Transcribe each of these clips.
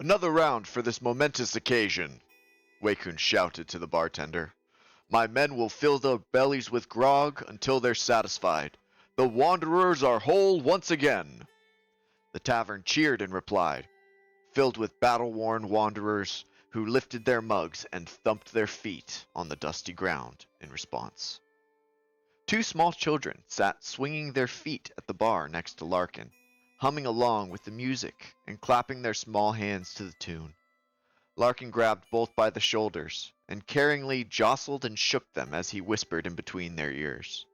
Another round for this momentous occasion, Waekun shouted to the bartender. My men will fill their bellies with grog until they're satisfied. The wanderers are whole once again. The tavern cheered in reply, filled with battle-worn wanderers who lifted their mugs and thumped their feet on the dusty ground in response. Two small children sat swinging their feet at the bar next to Larkin, humming along with the music and clapping their small hands to the tune. Larkin grabbed both by the shoulders and caringly jostled and shook them as he whispered in between their ears.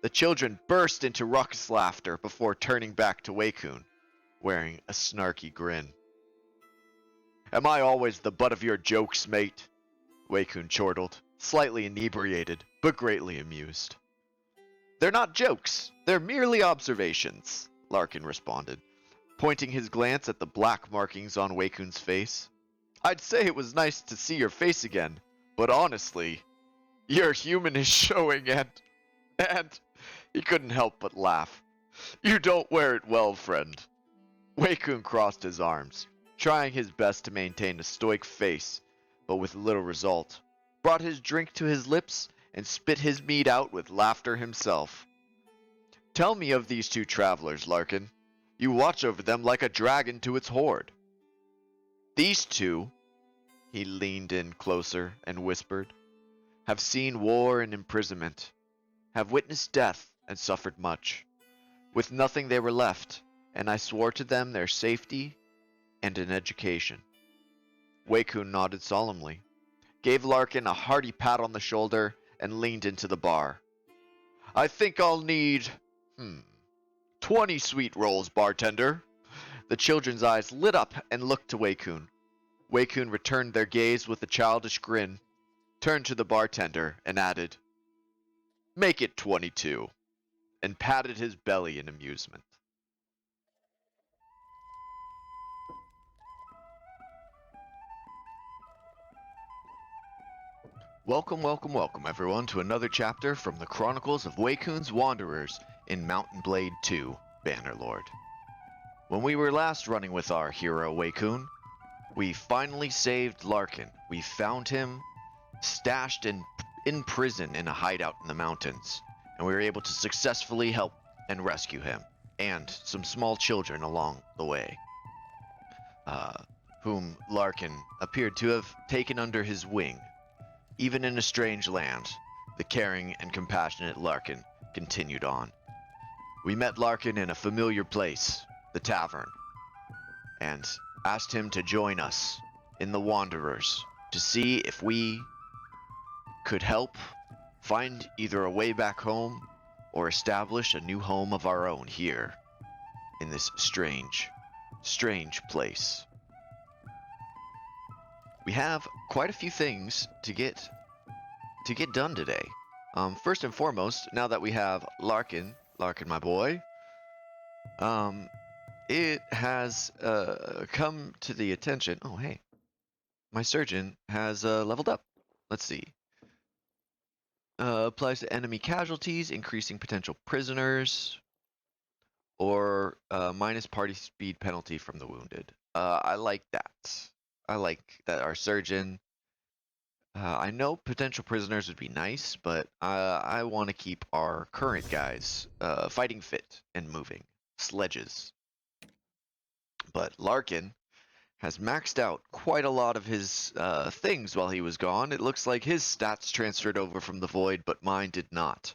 The children burst into raucous laughter before turning back to Waekun, wearing a snarky grin. Am I always the butt of your jokes, mate? Waekun chortled, slightly inebriated, but greatly amused. They're not jokes, they're merely observations, Larkin responded, pointing his glance at the black markings on Waekun's face. I'd say it was nice to see your face again, but honestly, your human is showing and he couldn't help but laugh. You don't wear it well, friend. Waekun crossed his arms, trying his best to maintain a stoic face, but with little result, brought his drink to his lips and spit his mead out with laughter himself. Tell me of these two travelers, Larkin. You watch over them like a dragon to its horde. These two, he leaned in closer and whispered, have seen war and imprisonment, have witnessed death and suffered much. With nothing they were left, and I swore to them their safety and an education. Waekun nodded solemnly, gave Larkin a hearty pat on the shoulder, and leaned into the bar. I think I'll need, 20 sweet rolls, bartender. The children's eyes lit up and looked to Waekun. Waekun returned their gaze with a childish grin, turned to the bartender, and added, Make it 22, and patted his belly in amusement. Welcome, everyone, to another chapter from the Chronicles of Waekun's Wanderers in Mountain Blade 2, Bannerlord. When we were last running with our hero, Waekun, we finally saved Larkin. We found him stashed in prison in a hideout in the mountains, and we were able to successfully help and rescue him, and some small children along the way, whom Larkin appeared to have taken under his wing. Even in a strange land, the caring and compassionate Larkin continued on. We met Larkin in a familiar place, the tavern, and asked him to join us in the Wanderers to see if we could help find either a way back home or establish a new home of our own here in this strange place. We have quite a few things to get done today. First and foremost, now that we have Larkin, my boy, it has come to the attention. Oh, hey, my surgeon has leveled up. Let's see. Applies to enemy casualties, increasing potential prisoners, or minus party speed penalty from the wounded. I like that. I like that our surgeon. I know potential prisoners would be nice, but I want to keep our current guys fighting fit and moving. Sledges. But Larkin has maxed out quite a lot of his things while he was gone. It looks like his stats transferred over from the Void, but mine did not.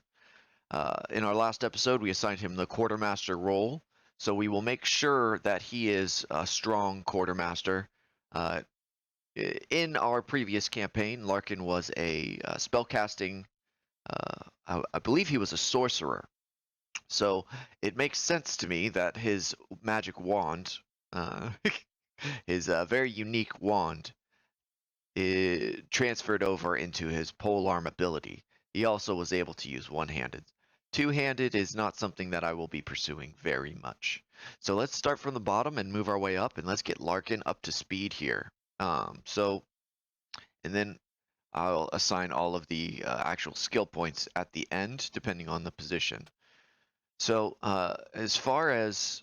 In our last episode, we assigned him the quartermaster role, so we will make sure that he is a strong quartermaster. In our previous campaign, Larkin was a spellcasting, I believe he was a sorcerer. So it makes sense to me that his magic wand, his very unique wand, transferred over into his polearm ability. He also was able to use one-handed. Two-handed is not something that I will be pursuing very much. So let's start from the bottom and move our way up, and let's get Larkin up to speed here. And then I'll assign all of the actual skill points at the end, depending on the position. So as far as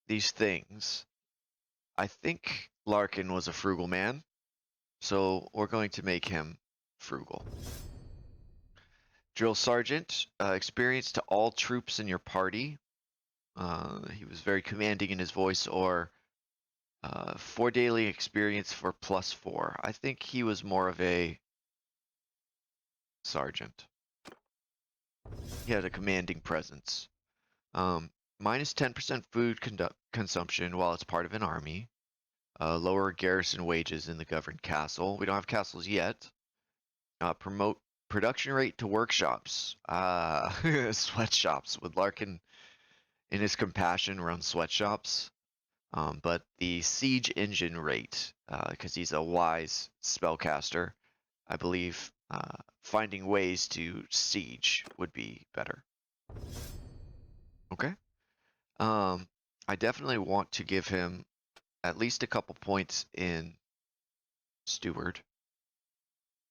these things, I think Larkin was a frugal man, so we're going to make him frugal. Drill Sergeant, experience to all troops in your party. He was very commanding in his voice, or 4 daily experience for +4. I think he was more of a sergeant. He had a commanding presence. Minus 10% food consumption while it's part of an army. Lower garrison wages in the governed castle. We don't have castles yet. Promote production rate to workshops. Sweatshops. With Larkin in his compassion runs sweatshops. But the siege engine rate, because he's a wise spellcaster, I believe finding ways to siege would be better. Okay. I definitely want to give him at least a couple points in steward,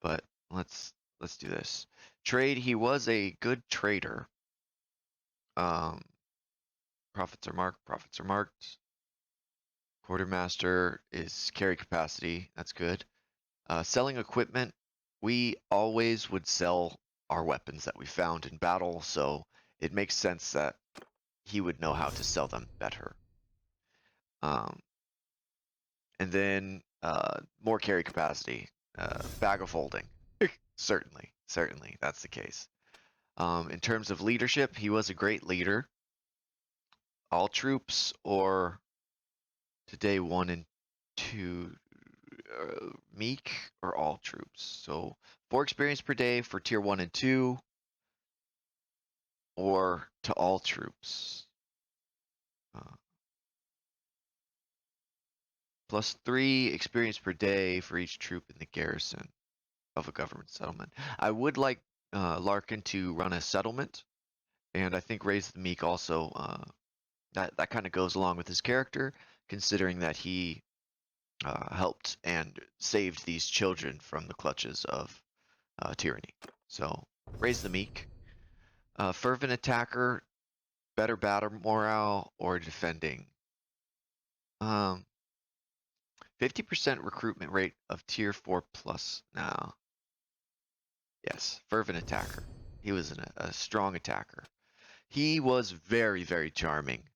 but let's do this. Trade, he was a good trader. Profits are marked. Quartermaster is carry capacity, that's good. Selling equipment, we always would sell our weapons that we found in battle, so it makes sense that he would know how to sell them better. And then more carry capacity, bag of holding. Certainly, that's the case. In terms of leadership, he was a great leader. All troops or today 1 and 2 meek or all troops. So 4 experience per day for tier 1 and 2 or to all troops. +3 experience per day for each troop in the garrison of a government settlement. I would like Larkin to run a settlement, and I think Raise the Meek also, that kind of goes along with his character, considering that he helped and saved these children from the clutches of tyranny. So, Raise the Meek. Fervent Attacker, better battle morale, or defending. 50% recruitment rate of tier 4 plus now. Yes, Fervent Attacker. He was a strong attacker. He was very, very charming.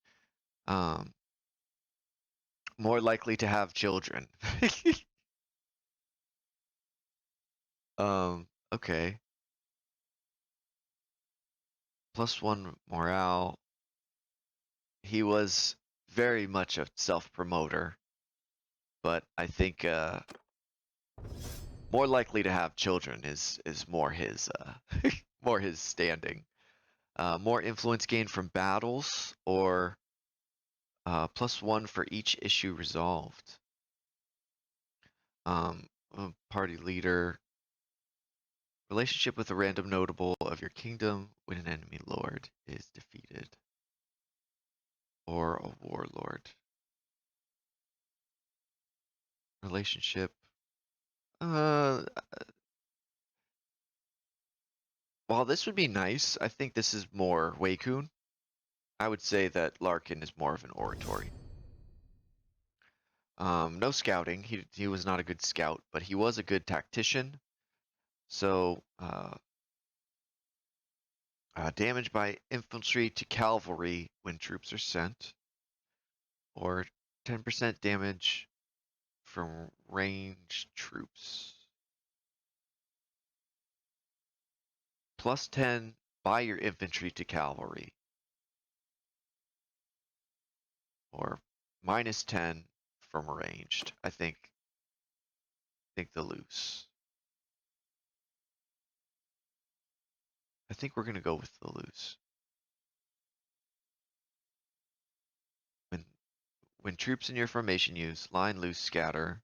More likely to have children. Okay. +1 morale. He was very much a self-promoter, but I think more likely to have children is more his more his standing. More influence gained from battles, or +1 for each issue resolved. Party leader. Relationship with a random notable of your kingdom when an enemy lord is defeated. Or a warlord. Relationship. While this would be nice, I think this is more Waekun. I would say that Larkin is more of an oratory. No scouting. He was not a good scout, but he was a good tactician. So, damage by infantry to cavalry when troops are sent, or 10% damage from ranged troops. +10 by your infantry to cavalry, or -10 from ranged. I think the loose. I think we're gonna go with the loose. When troops in your formation use line, loose, scatter,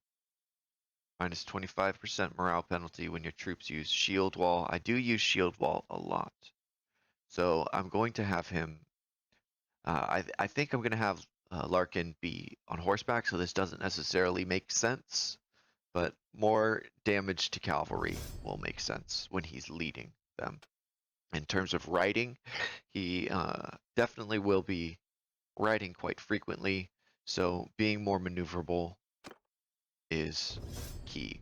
-25% morale penalty when your troops use shield wall. I do use shield wall a lot, so I'm going to have him. I think I'm going to have Larkin be on horseback, so this doesn't necessarily make sense, but more damage to cavalry will make sense when he's leading them. In terms of riding, he definitely will be riding quite frequently. So being more maneuverable is key.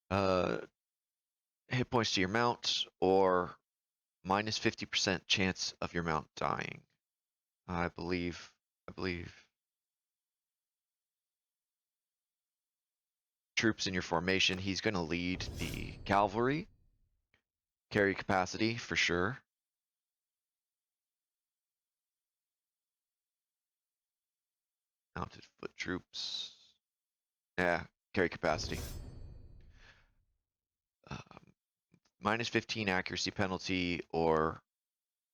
Hit points to your mount, or minus 50% chance of your mount dying. I believe troops in your formation. He's going to lead the cavalry. Carry capacity for sure. Mounted foot troops. Yeah, carry capacity. Minus 15 accuracy penalty or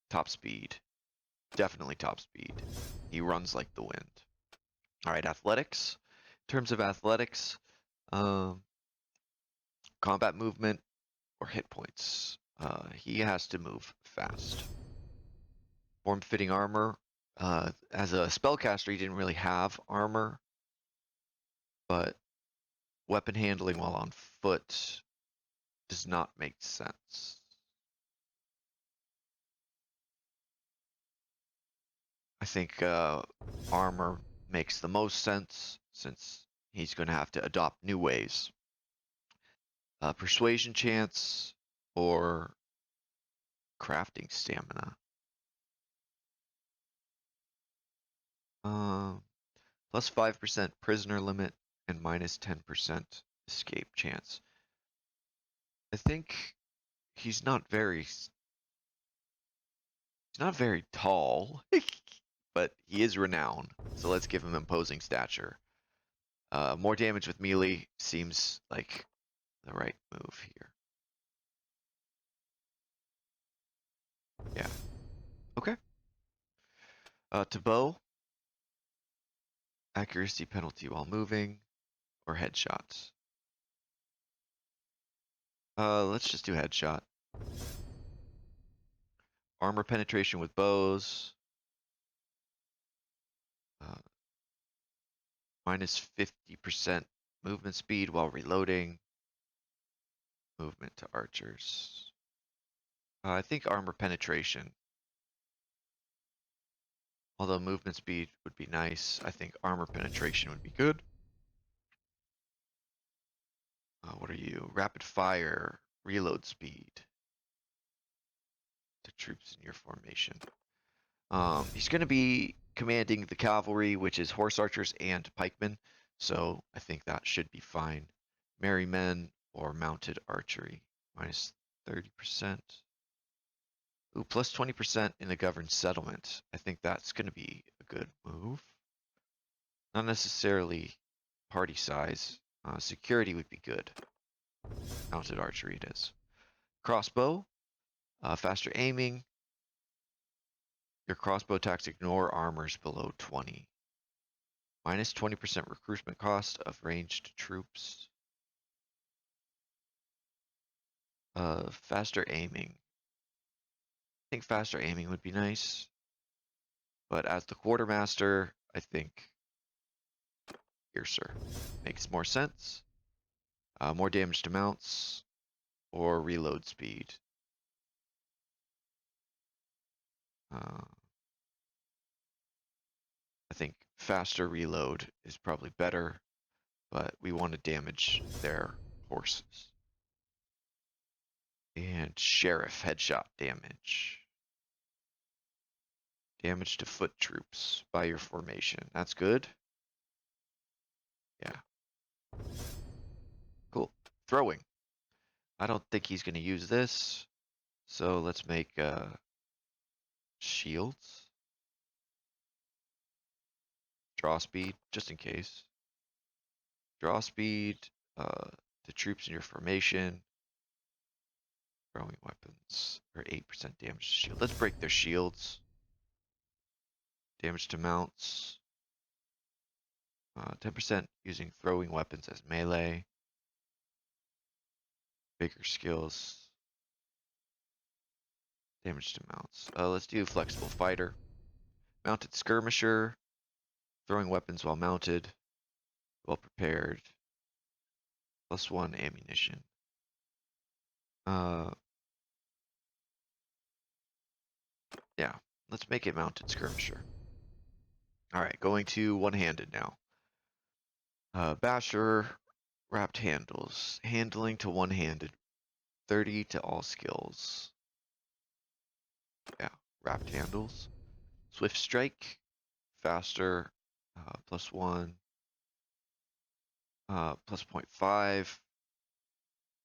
top speed. Definitely top speed. He runs like the wind. All right, athletics. In terms of athletics, combat movement or hit points. He has to move fast. Form-fitting armor. As a spellcaster, he didn't really have armor, but weapon handling while on foot does not make sense. I think armor makes the most sense since he's going to have to adopt new ways. Persuasion chance or crafting stamina. Plus 5% prisoner limit and minus 10% escape chance. I think he's not very tall, but he is renowned. So let's give him imposing stature. More damage with melee seems like the right move here. Yeah. Okay. To bow, accuracy penalty while moving, or headshots. Let's just do headshot. Armor penetration with bows. Minus 50% movement speed while reloading. Movement to archers. I think armor penetration. Although movement speed would be nice, I think armor penetration would be good. What are you? Rapid fire, reload speed. The troops in your formation. He's going to be commanding the cavalry, which is horse archers and pikemen. So I think that should be fine. Merry men or mounted archery. Minus 30%. Ooh, plus 20% in the governed settlement. I think that's going to be a good move. Not necessarily party size. Security would be good. Mounted archery it is. Crossbow. Faster aiming. Your crossbow attacks ignore armors below 20. Minus 20% recruitment cost of ranged troops. Faster aiming. I think faster aiming would be nice. But as the quartermaster, I think Piercer makes more sense. More damage to mounts or reload speed. I think faster reload is probably better, but we want to damage their horses. And sheriff headshot damage. Damage to foot troops by your formation. That's good. Yeah. Cool. Throwing. I don't think he's going to use this. So let's make shields. Draw speed, just in case. Draw speed, the troops in your formation. Throwing weapons, or 8% damage to shield. Let's break their shields. Damage to mounts. 10% using throwing weapons as melee. Bigger skills. Damage to mounts. Let's do flexible fighter. Mounted skirmisher. Throwing weapons while mounted. Well prepared. +1 ammunition. Yeah, let's make it mounted skirmisher. Alright, going to one-handed now. Basher, wrapped handles. Handling to one-handed. 30 to all skills. Yeah, wrapped handles. Swift strike, faster, +1, plus 0.5.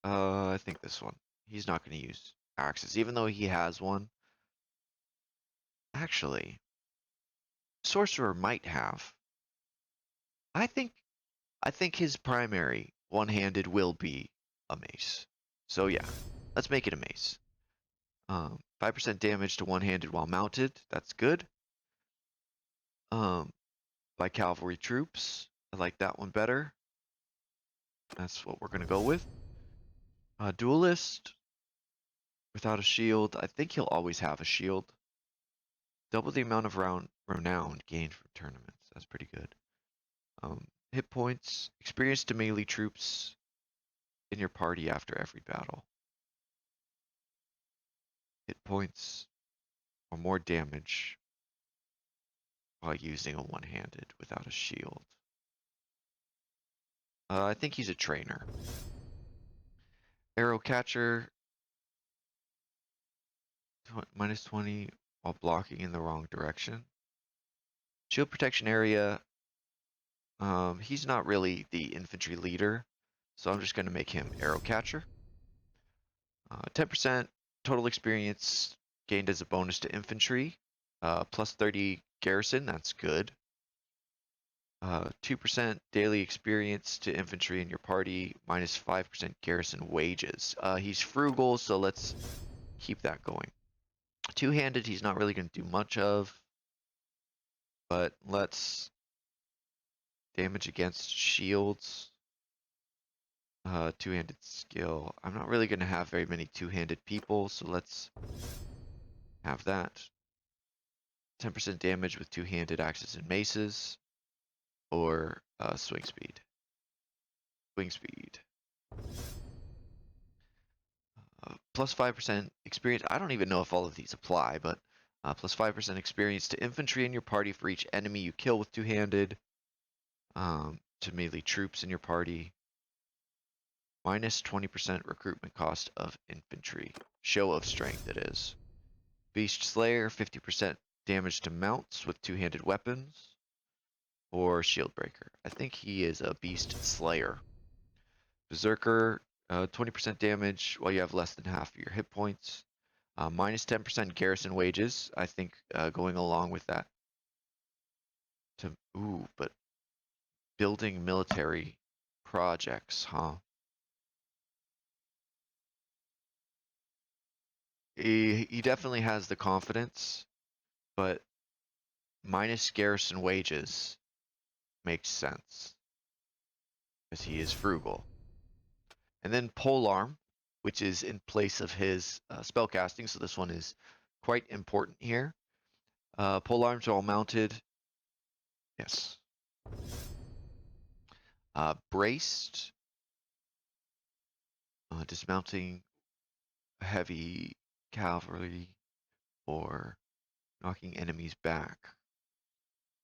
I think this one. He's not going to use axes, even though he has one. Actually, sorcerer might have. I think his primary one-handed will be a mace. So yeah, let's make it a mace. 5% damage to one-handed while mounted. That's good. By cavalry troops. I like that one better. That's what we're gonna go with. Duelist without a shield. I think he'll always have a shield. Double the amount of renown gained from tournaments. That's pretty good. Hit points. Experience to melee troops in your party after every battle. Hit points or more damage while using a one-handed without a shield. I think he's a trainer. Arrow catcher. Minus 20 while blocking in the wrong direction. Shield protection area. He's not really the infantry leader, so I'm just going to make him arrow catcher. 10% total experience gained as a bonus to infantry. Plus 30 garrison, that's good. 2% daily experience to infantry in your party, minus 5% garrison wages. He's frugal, so let's keep that going. Two-handed, he's not really going to do much of, but let's damage against shields. Two-handed skill. I'm not really going to have very many two-handed people, so let's have that. 10% damage with two-handed axes and maces, or swing speed. Swing speed. Plus 5% experience. I don't even know if all of these apply, but plus 5% experience to infantry in your party for each enemy you kill with two-handed. To melee troops in your party. Minus 20% recruitment cost of infantry. Show of strength, it is. Beast Slayer, 50% damage to mounts with two-handed weapons. Or Shield Breaker. I think he is a Beast Slayer. Berserker, 20% damage while you have less than half of your hit points. Minus 10% garrison wages. I think going along with that. But building military projects, huh? He definitely has the confidence, but minus garrison wages makes sense because he is frugal. And then polearm, which is in place of his spellcasting, so this one is quite important here. Polearms are all mounted. Yes. Braced. Dismounting heavy cavalry or knocking enemies back.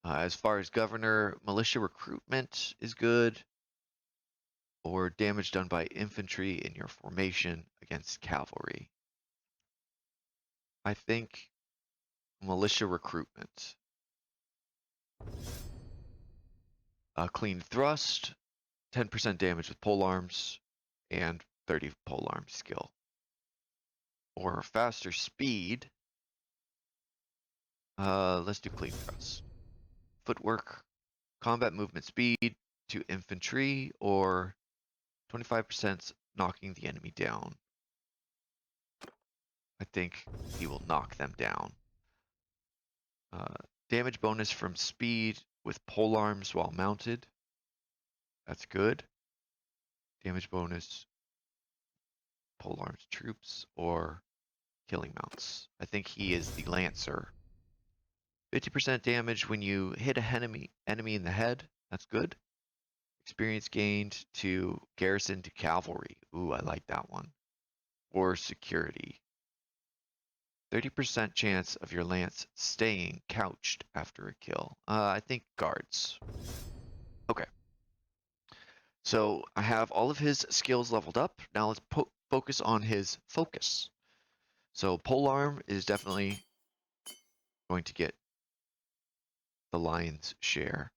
As far as governor, militia recruitment is good, or damage done by infantry in your formation against cavalry. I think militia recruitment. Clean thrust, 10% damage with polearms, and 30 polearm skill. Or faster speed. Let's do clean thrust. Footwork, combat movement speed to infantry, or 25% knocking the enemy down. I think he will knock them down. Damage bonus from speed with polearms while mounted. That's good. Damage bonus, polearms troops, or killing mounts. I think he is the Lancer. 50% damage when you hit a enemy in the head. That's good. Experience gained to garrison to cavalry. Ooh, I like that one. Or security. 30% chance of your lance staying couched after a kill. I think guards. Okay. So I have all of his skills leveled up. Now let's focus on his focus. So polearm is definitely going to get the lion's share.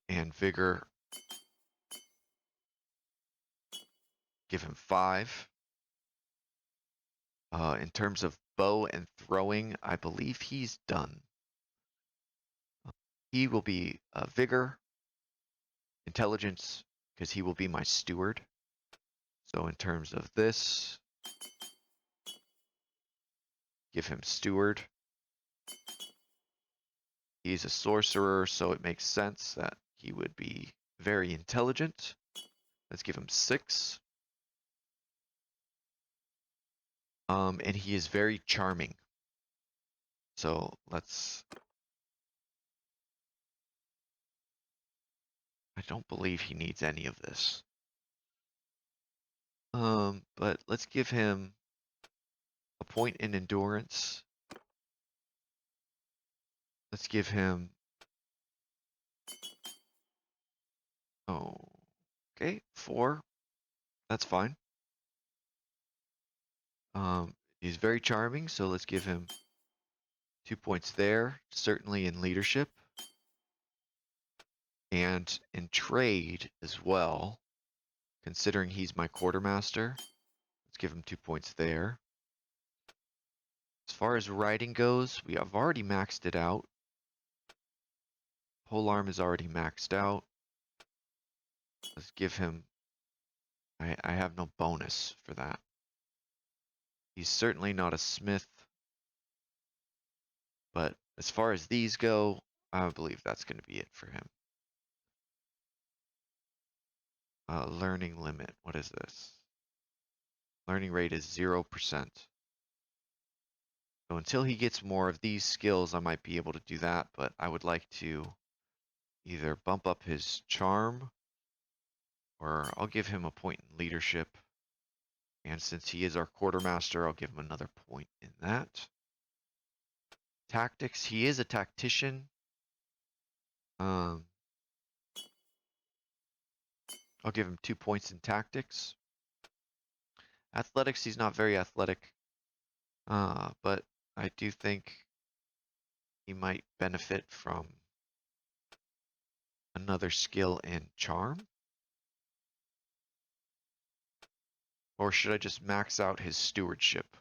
And vigor, give him 5. In terms of bow and throwing, I believe he's done. He will be vigor, intelligence, because he will be my steward. So in terms of this, give him steward. He's a sorcerer, so it makes sense that he would be very intelligent. Let's give him 6. And he is very charming. So let's... I don't believe he needs any of this. But let's give him a point in endurance. Let's give him... Oh, okay, 4. That's fine. He's very charming, so let's give him 2 points there, certainly in leadership. And in trade as well, considering he's my quartermaster. Let's give him 2 points there. As far as riding goes, we have already maxed it out. Polearm is already maxed out. Let's give him... I have no bonus for that. He's certainly not a smith. But as far as these go, I believe that's going to be it for him. Learning limit. What is this? Learning rate is 0%. So until he gets more of these skills, I might be able to do that, but I would like to either bump up his charm, or I'll give him a point in leadership. And since he is our quartermaster, I'll give him another point in that. Tactics, he is a tactician. I'll give him 2 points in tactics. Athletics, he's not very athletic. But I do think he might benefit from another skill in charm. Or should I just max out his stewardship?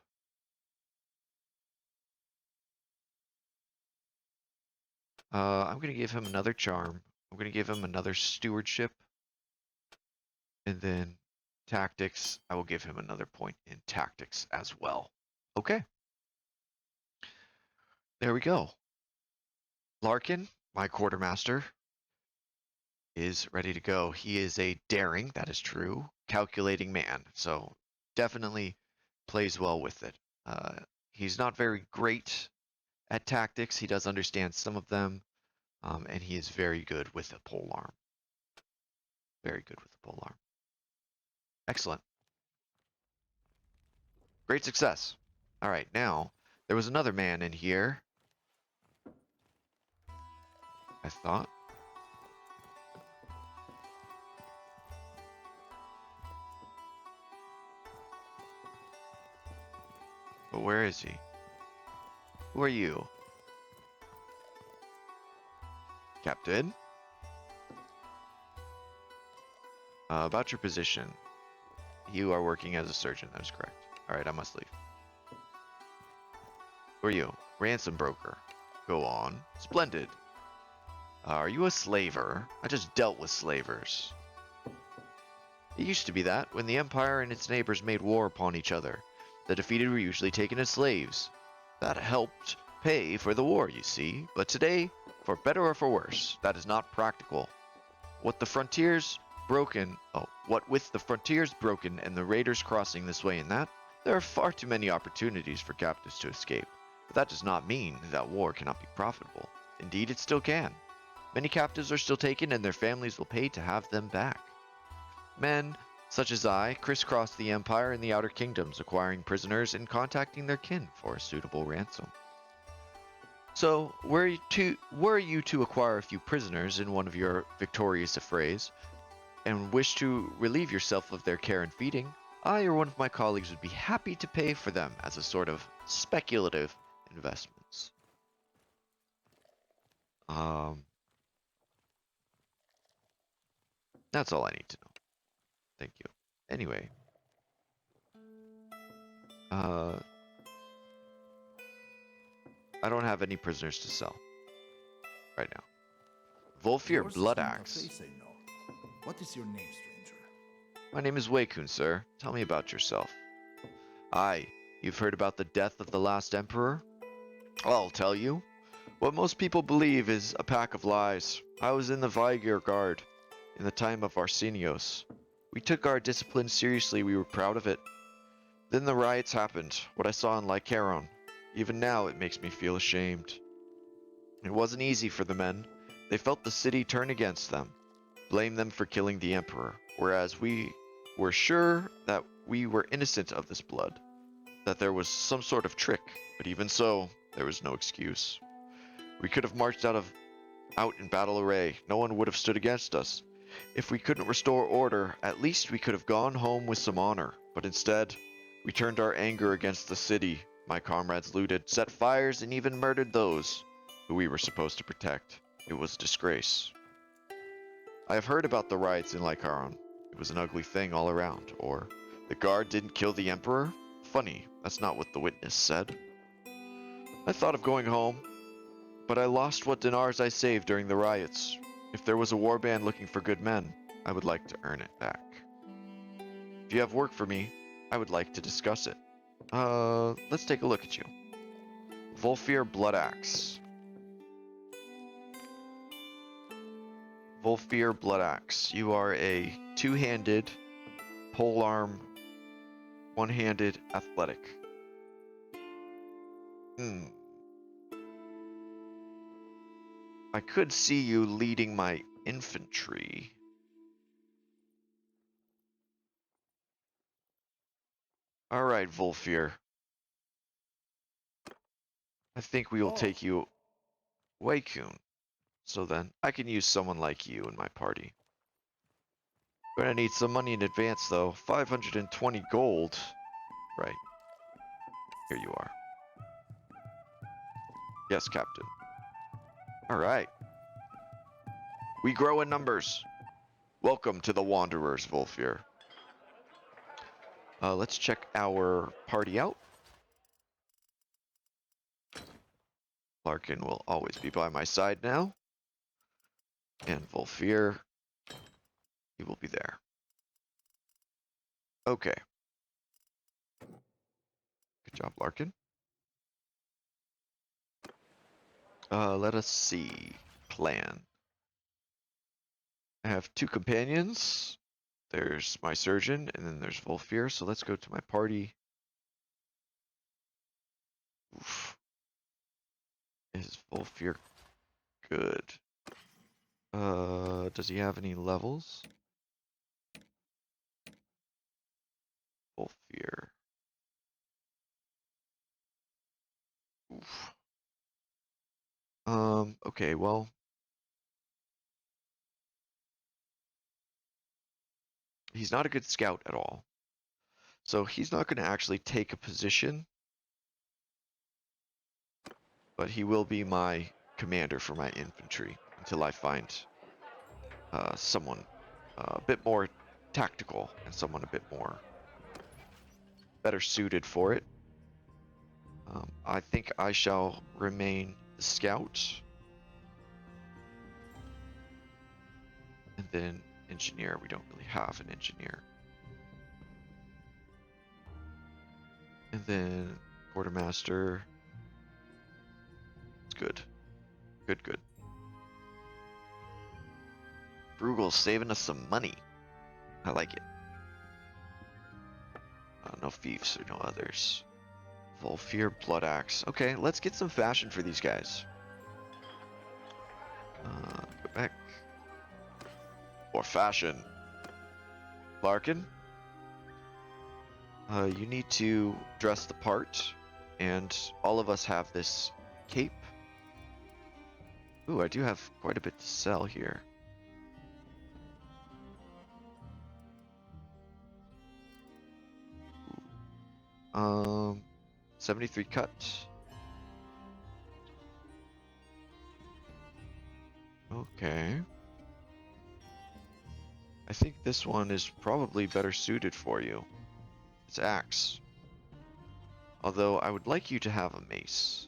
I'm going to give him another charm. I'm going to give him another stewardship. And then tactics, I will give him another point in tactics as well. Okay. There we go. Larkin, my quartermaster, is ready to go. He is a daring, that is true, calculating man. So definitely plays well with it. He's not very great at tactics. He does understand some of them. And he is very good with a polearm. Very good with a polearm. Excellent. Great success. All right, now, there was another man in here, I thought. But where is he? Who are you? Captain? About your position. You are working as a surgeon, that is correct. Alright, I must leave. Who are you? Ransom broker. Go on. Splendid. Are you a slaver? I just dealt with slavers. It used to be that, when the Empire and its neighbors made war upon each other. The defeated were usually taken as slaves. That helped pay for the war, you see. But today, for better or for worse, that is not practical. What with the frontiers broken and the raiders crossing this way and that, there are far too many opportunities for captives to escape. But that does not mean that war cannot be profitable. Indeed, it still can. Many captives are still taken and their families will pay to have them back. Men Such as I crisscrossed the Empire and the Outer Kingdoms, acquiring prisoners and contacting their kin for a suitable ransom. So, were you to acquire a few prisoners in one of your victorious affrays, and wish to relieve yourself of their care and feeding, I or one of my colleagues would be happy to pay for them as a sort of speculative investments. That's all I need to know. Thank you. Anyway. I don't have any prisoners to sell right now. Volfir Bloodaxe. What is your name, stranger? My name is Waekun, sir. Tell me about yourself. Aye, you've heard about the death of the last emperor? I'll tell you. What most people believe is a pack of lies. I was in the Vigir Guard in the time of Arsenios. We took our discipline seriously, we were proud of it. Then the riots happened, what I saw in Lycaron. Even now it makes me feel ashamed. It wasn't easy for the men. They felt the city turn against them, blame them for killing the emperor, whereas we were sure that we were innocent of this blood, that there was some sort of trick, but even so, there was no excuse. We could have marched out in battle array. No one would have stood against us. If we couldn't restore order, at least we could have gone home with some honor. But instead, we turned our anger against the city. My comrades looted, set fires, and even murdered those who we were supposed to protect. It was a disgrace. I have heard about the riots in Lycaron. It was an ugly thing all around. Or, the guard didn't kill the emperor? Funny, that's not what the witness said. I thought of going home, but I lost what dinars I saved during the riots. If there was a warband looking for good men, I would like to earn it back. If you have work for me, I would like to discuss it. Let's take a look at you. Volfir Bloodaxe. Volfir Bloodaxe. You are a two-handed, polearm, one-handed athletic. I could see you leading my infantry. Alright, Volfir. I think we will take you Waekun. So then, I can use someone like you in my party. Gonna need some money in advance though. 520 gold. Right. Here you are. Yes, Captain. Alright. We grow in numbers. Welcome to the Wanderers, Volfir. Let's check our party out. Larkin will always be by my side now. And Volfir, he will be there. Okay. Good job, Larkin. Let us see. Plan. I have two companions. There's my surgeon, and then there's Volfir. So let's go to my party. Oof. Is Volfir good? Does he have any levels? Volfir. Oof. Okay, well. He's not a good scout at all. So he's not going to actually take a position. But he will be my commander for my infantry until I find someone a bit more tactical and someone a bit more better suited for it. I think I shall remain the scout. And then engineer. We don't really have an engineer. And then quartermaster. It's good. Good. Brugal's saving us some money. I like it. No fiefs or no others. Volfir Bloodaxe. Okay, let's get some fashion for these guys. Go back. Or fashion. Larkin, You need to dress the part, and all of us have this cape. Ooh, I do have quite a bit to sell here. 73 cut. Okay. I think this one is probably better suited for you. It's axe. Although I would like you to have a mace.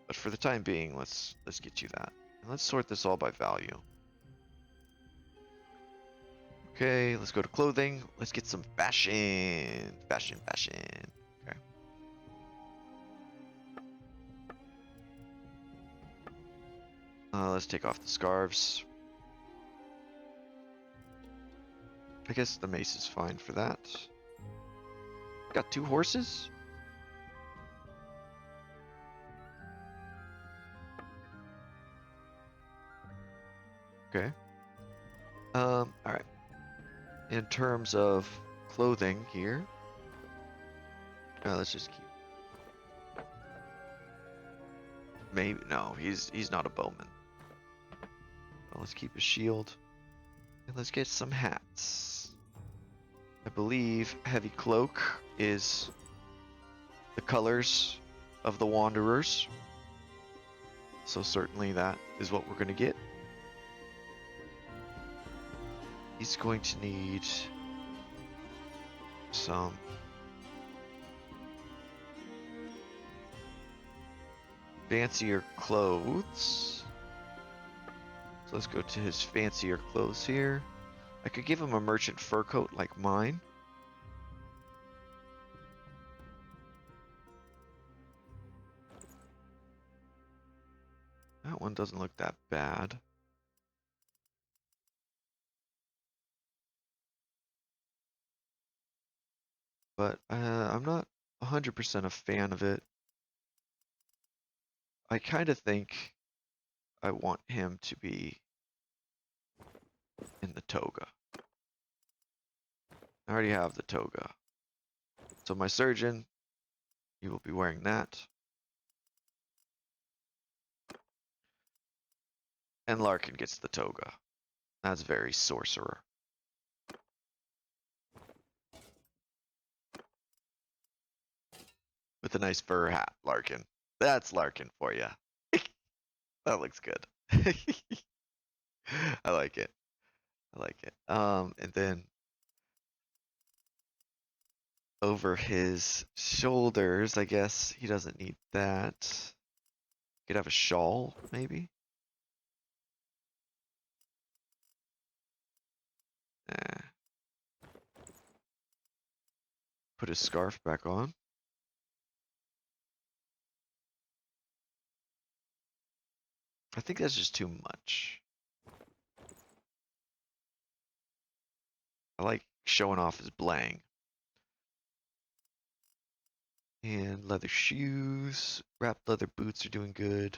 But for the time being, let's get you that. And let's sort this all by value. Okay, let's go to clothing. Let's get some fashion. Fashion. Okay. Let's take off the scarves. I guess the mace is fine for that. Got 2 horses? Okay. Alright. In terms of clothing here, let's just keep. Maybe no, he's not a bowman. Well, let's keep his shield, and let's get some hats. I believe heavy cloak is the colors of the Wanderers, so certainly that is what we're going to get. He's going to need some fancier clothes. So let's go to his fancier clothes here. I could give him a merchant fur coat like mine. That one doesn't look that bad. But I'm not 100% a fan of it. I kind of think I want him to be in the toga. I already have the toga. So my surgeon, he will be wearing that. And Larkin gets the toga. That's very sorcerer. With a nice fur hat, Larkin. That's Larkin for you. That looks good. I like it. I like it. And then over his shoulders, I guess he doesn't need that. Could have a shawl, maybe. Put his scarf back on. I think that's just too much. I like showing off his blang. And leather shoes. Wrapped leather boots are doing good.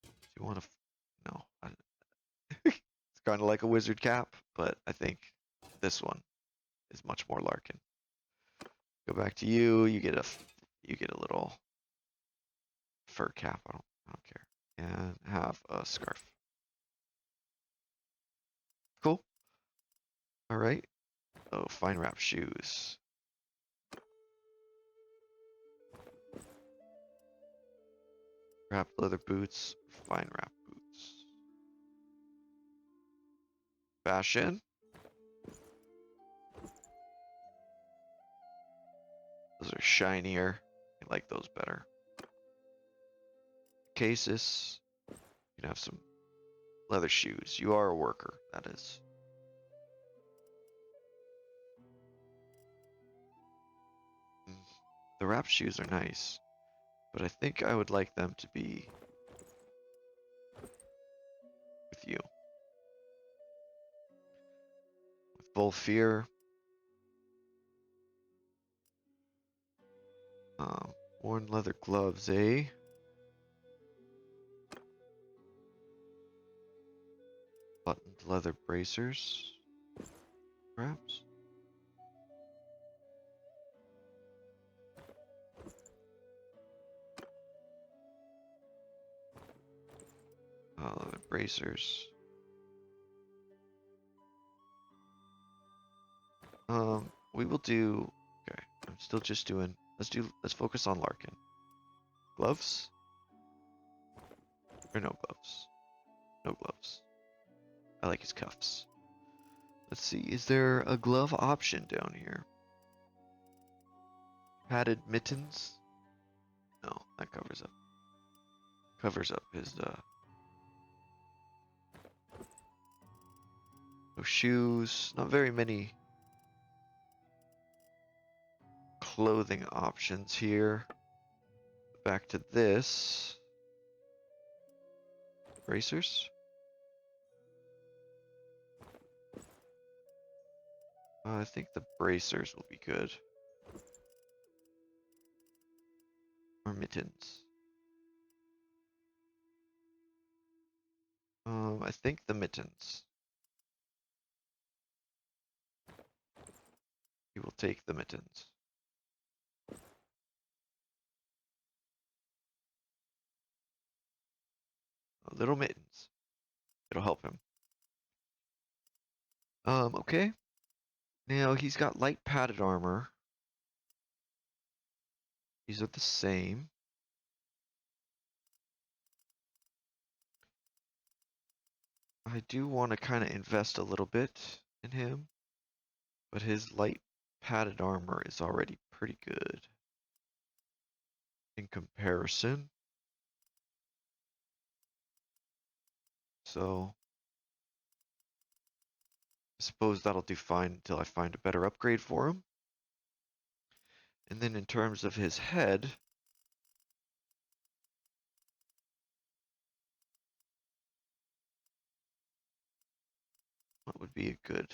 Do you want to... No. It's kind of like a wizard cap, but I think this one is much more Larkin. Go back to you. You get a little fur cap. I don't care. And have a scarf. Cool. All right. Oh, fine wrap shoes. Wrapped leather boots. Fine wrap boots. Fashion. Those are shinier. I like those better. Cases. You can have some leather shoes. You are a worker, that is. The wrapped shoes are nice, but I think I would like them to be with you. With Bull Fear. Worn leather gloves, eh? Buttoned leather bracers, perhaps? Leather bracers. We will do. Okay, I'm still just doing. Let's focus on Larkin. Gloves? Or no gloves? No gloves. I like his cuffs. Let's see. Is there a glove option down here? Padded mittens? No, that covers up his no shoes. Not very many clothing options here. Back to this. Bracers? I think the bracers will be good. Or mittens. I think the mittens. We will take the mittens. Little mittens. It'll help him. Okay. Now he's got light padded armor. These are the same. I do want to kind of invest a little bit in him, but his light padded armor is already pretty good in comparison. So I suppose that'll do fine until I find a better upgrade for him. And then in terms of his head, what would be a good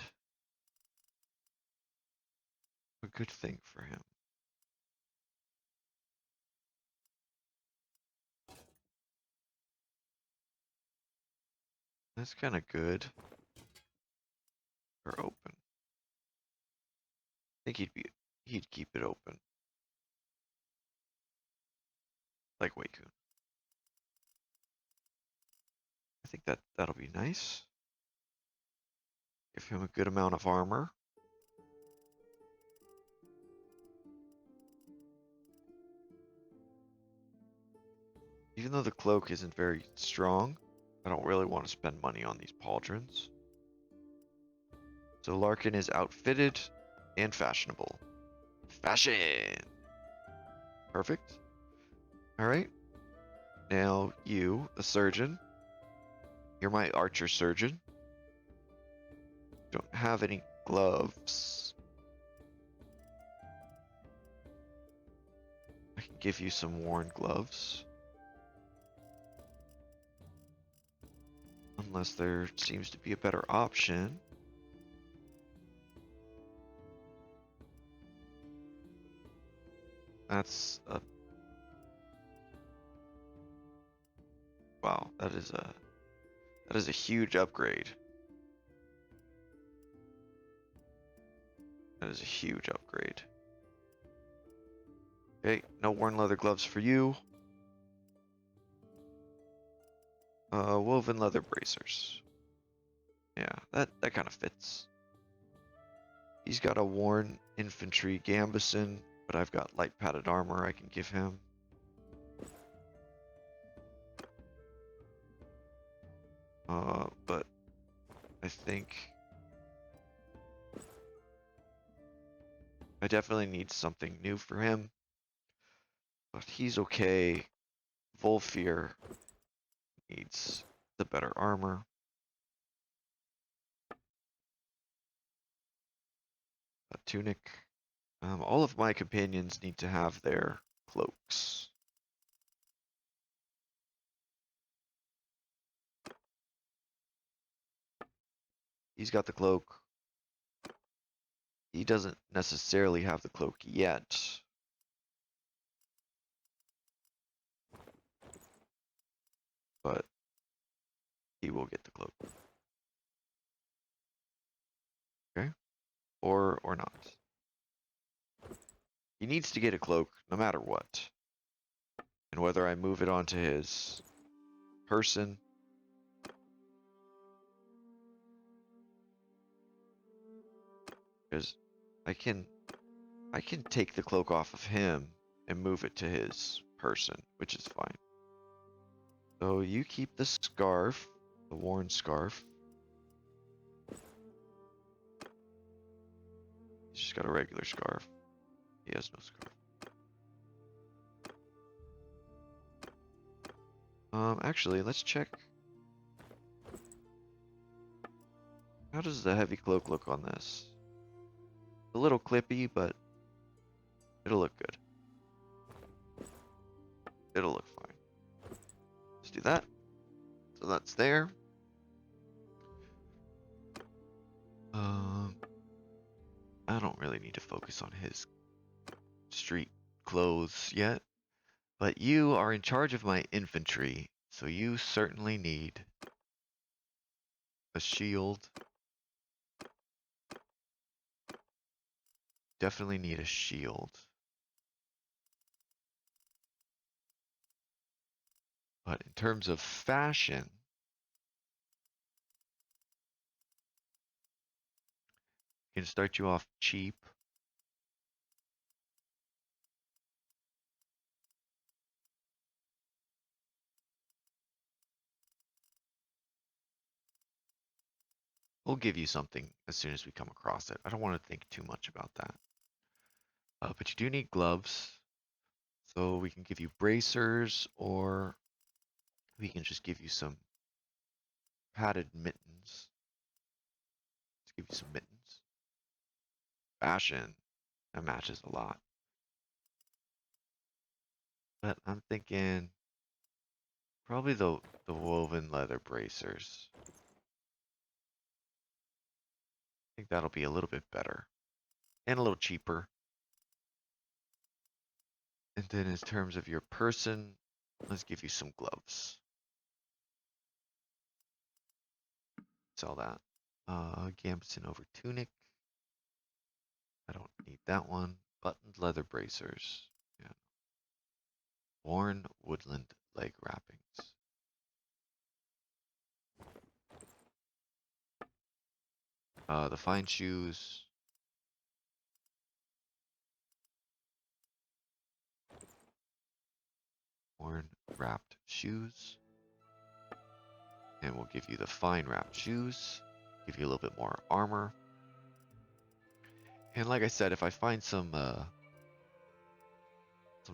thing for him? That's kind of good. Or open. I think he'd keep it open. Like Waekun. I think that'll be nice. Give him a good amount of armor. Even though the cloak isn't very strong, I don't really want to spend money on these pauldrons. So Larkin is outfitted and fashionable. Fashion! Perfect. Alright. Now you, the surgeon. You're my archer surgeon. Don't have any gloves. I can give you some worn gloves. Unless there seems to be a better option. That's a... Wow, that is a huge upgrade. That is a huge upgrade. Okay, no worn leather gloves for you. Woven leather bracers. Yeah, that kind of fits. He's got a worn infantry gambeson, but I've got light padded armor I can give him. But I think I definitely need something new for him. But he's okay. Volfir needs the better armor. A tunic. All of my companions need to have their cloaks. He's got the cloak. He doesn't necessarily have the cloak yet. But he will get the cloak. Okay? Or not. He needs to get a cloak no matter what. And whether I move it onto his person Because I can take the cloak off of him and move it to his person, which is fine. So you keep the scarf, the worn scarf. He's just got a regular scarf. He has no scarf. Actually, let's check. How does the heavy cloak look on this? A little clippy, but it'll look good. It'll look fine. Let's do that. So that's there. I don't really need to focus on his street clothes yet, but you are in charge of my infantry, so you certainly need a shield. Definitely need a shield. But in terms of fashion, can start you off cheap. We'll give you something as soon as we come across it. I don't want to think too much about that. But you do need gloves. So we can give you bracers, or we can just give you some padded mittens. Let's give you some mittens. Fashion. That matches a lot. But I'm thinking probably the woven leather bracers. I think that'll be a little bit better. And a little cheaper. And then in terms of your person, let's give you some gloves. Sell that. Gambeson over tunic. I don't need that one. Buttoned leather bracers. Yeah. Worn woodland leg wrappings. The fine shoes. Worn wrapped shoes. And we'll give you the fine wrapped shoes. Give you a little bit more armor. And like I said, if I find some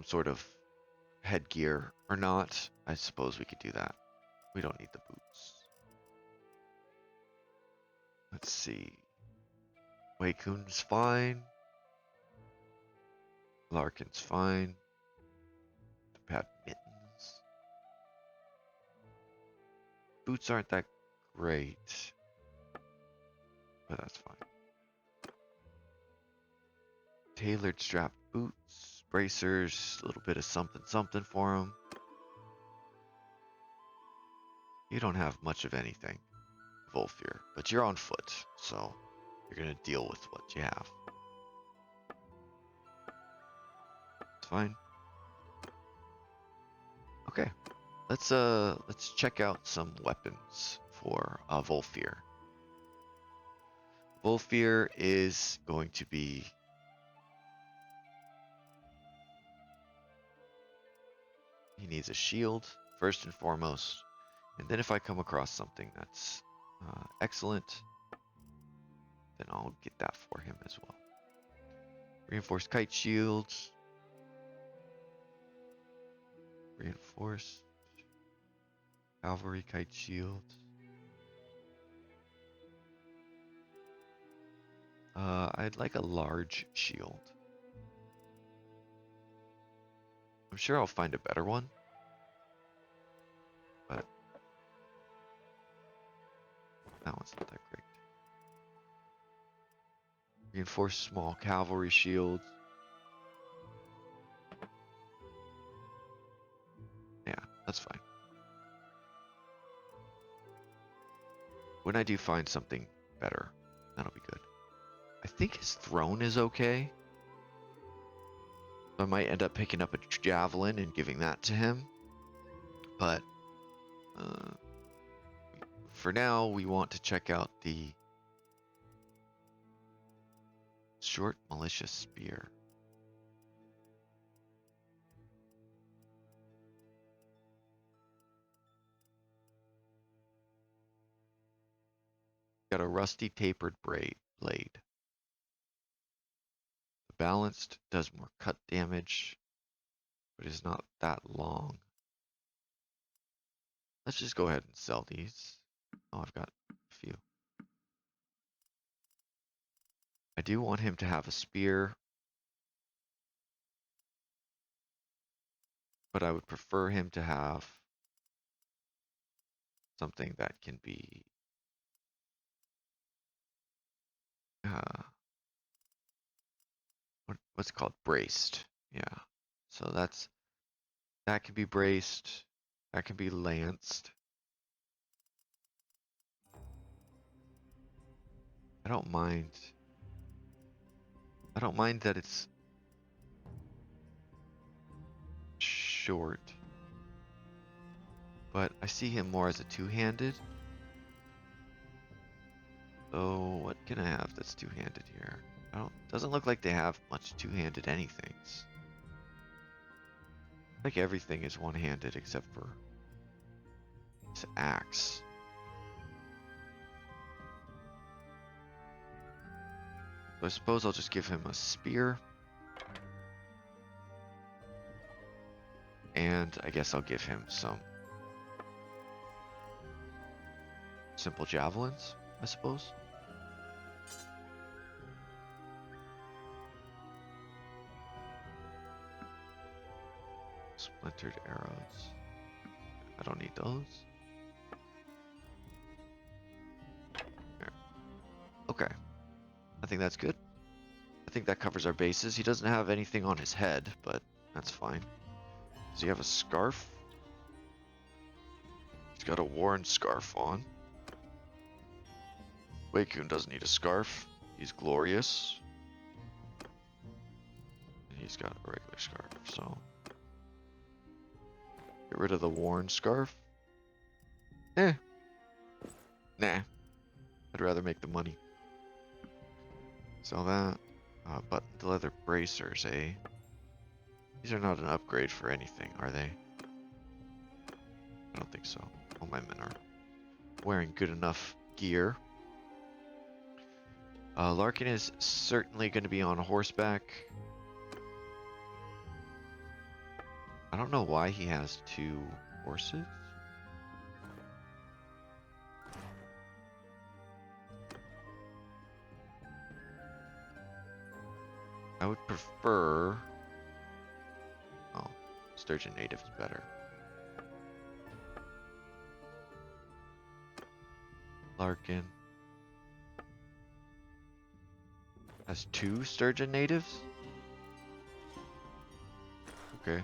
sort of headgear or not, I suppose we could do that. We don't need the boots. Let's see. Waekun's fine. Larkin's fine. The pad mittens. Boots aren't that great, but that's fine. Tailored strap boots, bracers, a little bit of something for them. You don't have much of anything, Volfir, but you're on foot, so you're gonna deal with what you have. It's fine. Okay, let's check out some weapons for Volfir. Volfir is going to be he needs a shield first and foremost, and then if I come across something that's excellent, then I'll get that for him as well. Reinforced kite shields. Reinforced cavalry kite shield. I'd like a large shield. I'm sure I'll find a better one, but that one's not that great. Reinforced small cavalry shields. Yeah, that's fine. When I do find something better, that'll be good. I think his throne is okay. I might end up picking up a javelin and giving that to him. But for now, we want to check out the short malicious spear. Got a rusty tapered blade. The balanced does more cut damage, but is not that long. Let's just go ahead and sell these. Oh, I've got a few. I do want him to have a spear, but I would prefer him to have something that can be what's it called? Braced. Yeah. So that can be braced. That can be lanced. I don't mind. I don't mind that it's short, but I see him more as a two-handed. So what can I have that's two-handed here? Doesn't look like they have much two-handed anythings. Like everything is one-handed except for this axe. So I suppose I'll just give him a spear. And I guess I'll give him some simple javelins, I suppose. Splintered arrows. I don't need those. There. Okay. I think that's good. I think that covers our bases. He doesn't have anything on his head, but that's fine. Does he have a scarf? He's got a worn scarf on. Waekun doesn't need a scarf. He's glorious. And he's got a regular scarf, so get rid of the worn scarf. Nah. I'd rather make the money. Sell that. Buttoned leather bracers, eh? These are not an upgrade for anything, are they? I don't think so. All my men are wearing good enough gear. Larkin is certainly going to be on horseback. I don't know why he has 2 horses. I would prefer... Oh, Sturgeon Native is better. Larkin has 2 Sturgeon Natives? Okay.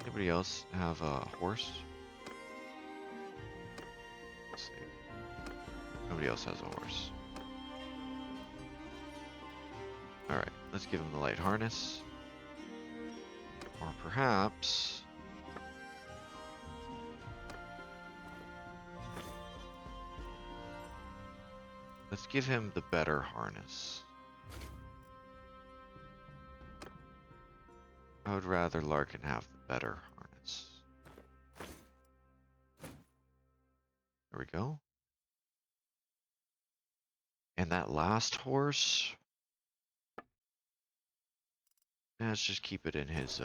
Anybody else have a horse? Let's see. Nobody else has a horse. Alright, let's give him the light harness. Or perhaps... let's give him the better harness. I would rather Larkin have the better harness. There we go. And that last horse... let's just keep it in his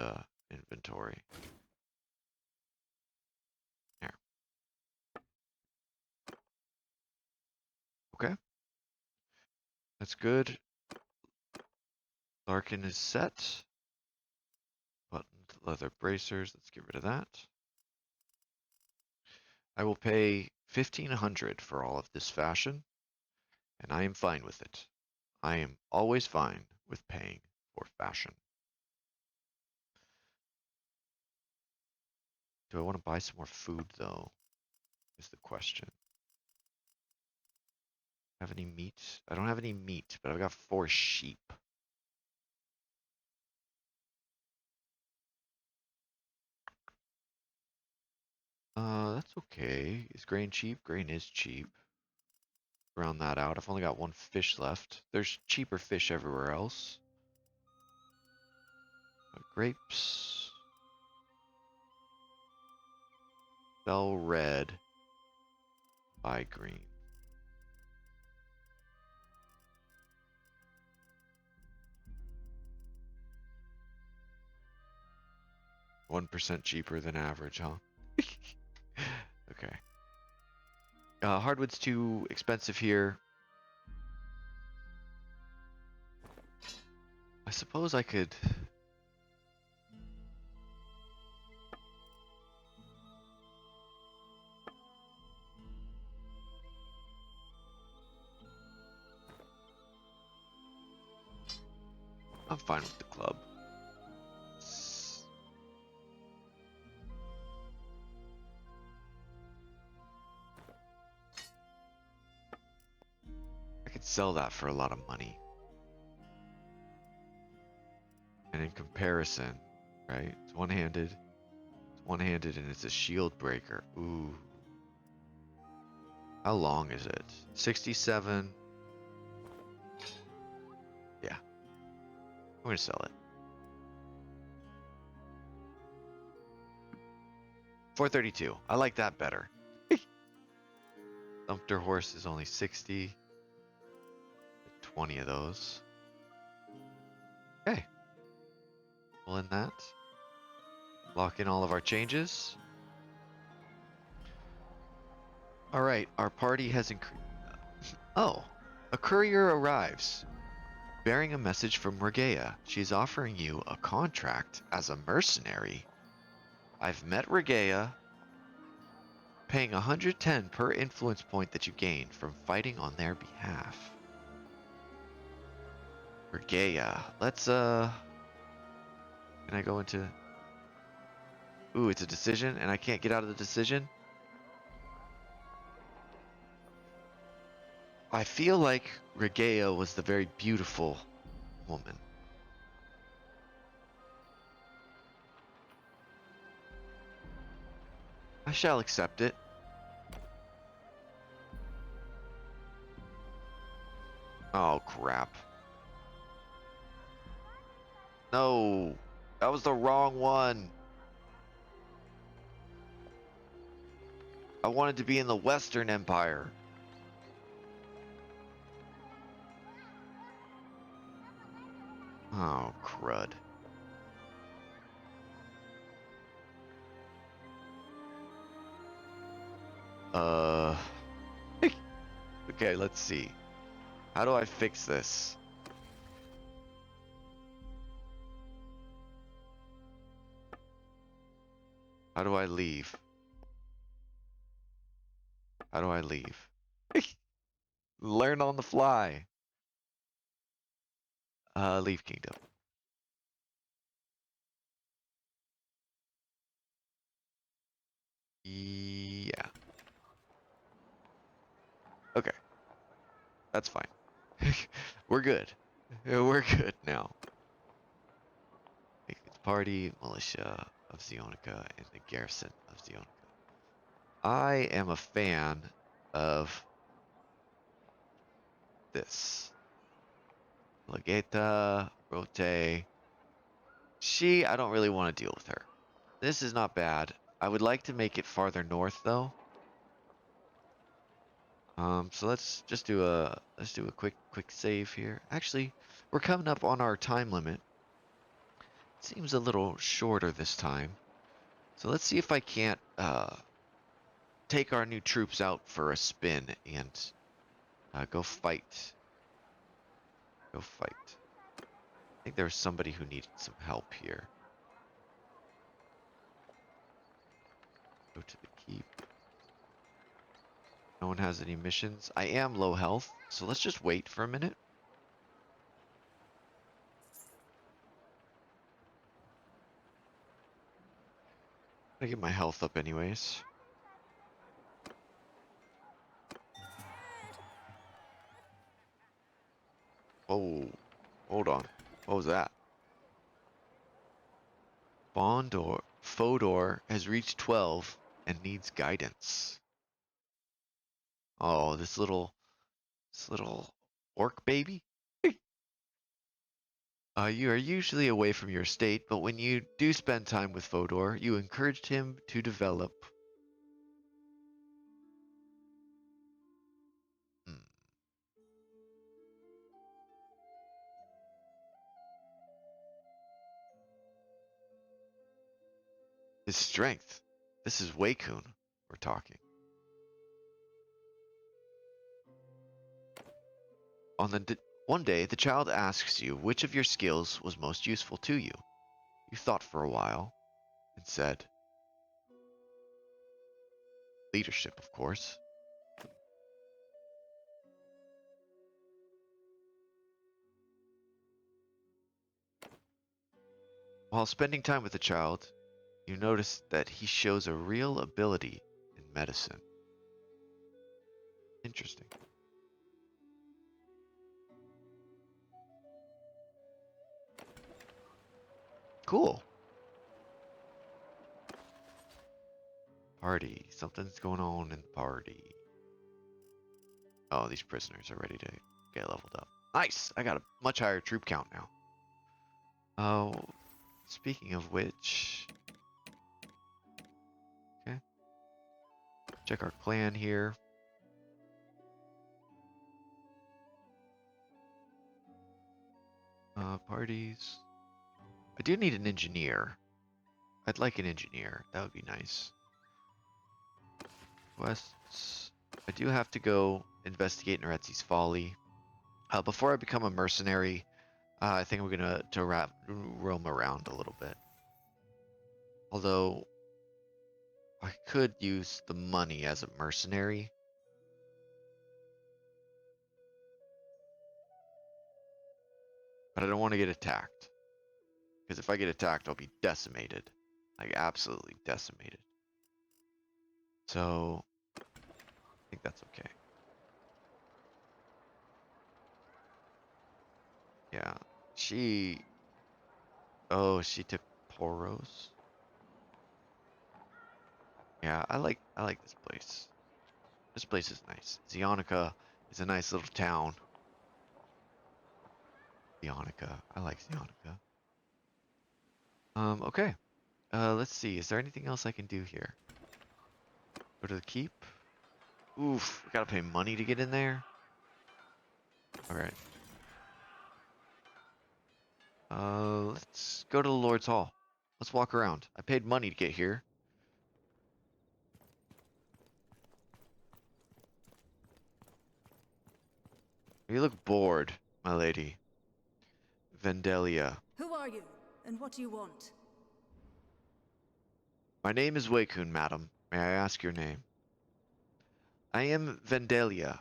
inventory. There. Okay. That's good. Larkin is set. Buttoned leather bracers. Let's get rid of that. I will pay 1,500 for all of this fashion, and I am fine with it. I am always fine with paying for fashion. Do I want to buy some more food, though, is the question. Have any meat? I don't have any meat, but I've got 4 sheep. That's okay. Is grain cheap? Grain is cheap. Round that out. I've only got one fish left. There's cheaper fish everywhere else. Grapes. Sell red. Buy green. %cheaper than average, huh? Okay. Hardwood's too expensive here. I suppose I could... I'm fine with the club. I could sell that for a lot of money. And in comparison, right? It's one-handed. It's one-handed and it's a shield breaker. Ooh. How long is it? 67. Yeah. I'm gonna sell it. 432. I like that better. Thumpter horse is only 60. 20 of those. Okay. We'll end that. Lock in all of our changes. Alright, our party has increased. Oh, a courier arrives, bearing a message from Regea. She's offering you a contract as a mercenary. I've met Regea, paying 110 per influence point that you gain from fighting on their behalf. Regea, let's, can I go into... Ooh, it's a decision, and I can't get out of the decision? I feel like Regea was the very beautiful woman. I shall accept it. Oh, crap. No, that was the wrong one. I wanted to be in the Western Empire. Oh, crud. Okay, let's see. How do I fix this? How do I leave? How do I leave? Learn on the fly. Leave kingdom. Yeah. Okay. That's fine. We're good. We're good now. It's party, militia of Zionica, and the garrison of Zionica. I am a fan of this. Legata, Rote. I don't really want to deal with her. This is not bad. I would like to make it farther north though. So let's just do a quick save here. Actually, we're coming up on our time limit. Seems a little shorter this time. So let's see if I can't take our new troops out for a spin and go fight. Go fight. I think there was somebody who needed some help here. Go to the keep. No one has any missions. I am low health, so let's just wait for a minute. I get my health up anyways. Oh, hold on. What was that? Fodor has reached 12 and needs guidance. Oh, this little This little orc baby. You are usually away from your estate, but when you do spend time with Fodor, you encouraged him to develop. Hmm. His strength. This is Waekun we're talking. One day, the child asks you which of your skills was most useful to you. You thought for a while and said, leadership, of course. While spending time with the child, you notice that he shows a real ability in medicine. Interesting. Cool. Party. Something's going on in the party. Oh, these prisoners are ready to get leveled up. Nice! I got a much higher troop count now. Oh, speaking of which... Okay. Check our clan here. Parties. I do need an engineer. I'd like an engineer. That would be nice. Quests. I do have to go investigate Neretzi's folly. Before I become a mercenary, I think I'm gonna roam around a little bit. Although I could use the money as a mercenary. But I don't want to get attacked. Because if I get attacked, I'll be decimated. Like, absolutely decimated. So, I think that's okay. Yeah. Oh, she took Poros. Yeah, I like this place. This place is nice. Zionica is a nice little town. Zionica. I like Zionica. Okay. Let's see. Is there anything else I can do here? Go to the keep. Oof, we gotta pay money to get in there. Alright. Let's go to the Lord's Hall. Let's walk around. I paid money to get here. You look bored, my lady. Vendelia. Who are you, and what do you want? My name is Waekun, madam. May I ask your name? I am Vendelia,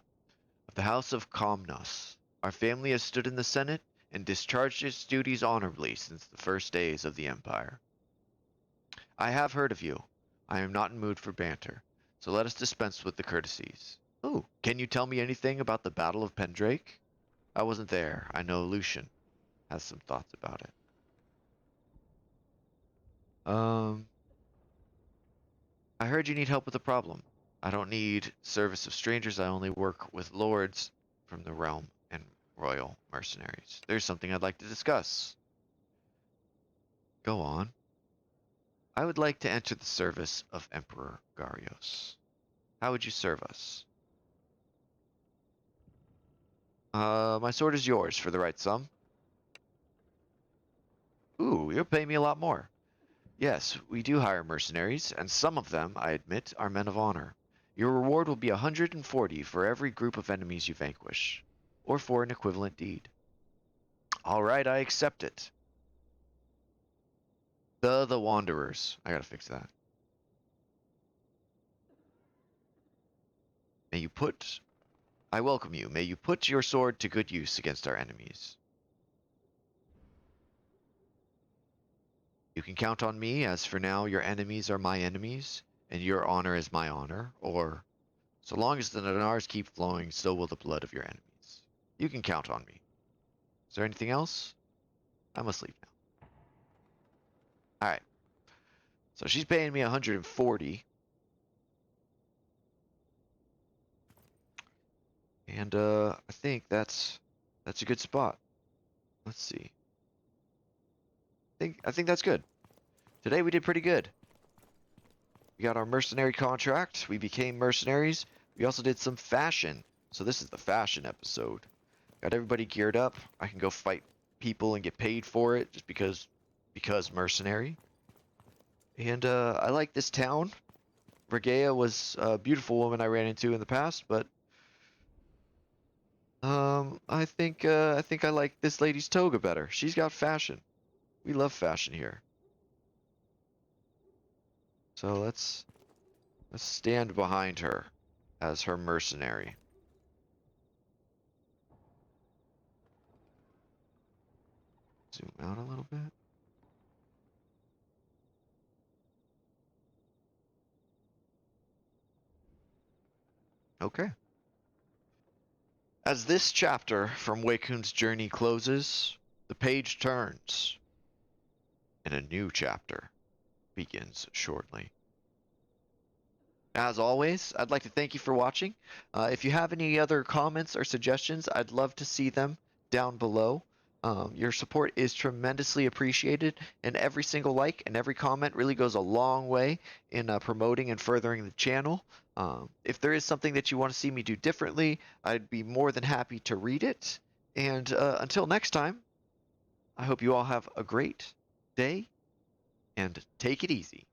of the House of Komnos. Our family has stood in the Senate and discharged its duties honorably since the first days of the Empire. I have heard of you. I am not in mood for banter, so let us dispense with the courtesies. Oh, can you tell me anything about the Battle of Pendrake? I wasn't there. I know Lucian has some thoughts about it. I heard you need help with a problem. I don't need service of strangers. I only work with lords from the realm and royal mercenaries. There's something I'd like to discuss. Go on. I would like to enter the service of Emperor Garios. How would you serve us? My sword is yours for the right sum. Ooh, you'll pay me a lot more. Yes, we do hire mercenaries, and some of them, I admit, are men of honor. Your reward will be 140 for every group of enemies you vanquish, or for an equivalent deed. All right, I accept it. The Wanderers. I gotta fix that. I welcome you. May you put your sword to good use against our enemies. You can count on me, as for now your enemies are my enemies, and your honor is my honor, or, so long as the dinars keep flowing, so will the blood of your enemies. You can count on me. Is there anything else? I must leave now. Alright. So she's paying me 140. And I think that's a good spot. Let's see. I think that's good. Today we did pretty good. We got our mercenary contract. We became mercenaries. We also did some fashion. So this is the fashion episode. Got everybody geared up. I can go fight people and get paid for it just because mercenary. And I like this town. Brigea was a beautiful woman I ran into in the past, but I think I like this lady's toga better. She's got fashion. We love fashion here. So let's stand behind her as her mercenary. Zoom out a little bit. Okay. As this chapter from Waekun's journey closes, the page turns, and a new chapter begins shortly. As always, I'd like to thank you for watching. If you have any other comments or suggestions, I'd love to see them down below. Your support is tremendously appreciated, and every single like and every comment really goes a long way in promoting and furthering the channel. If there is something that you want to see me do differently, I'd be more than happy to read it. And until next time, I hope you all have a great day and take it easy.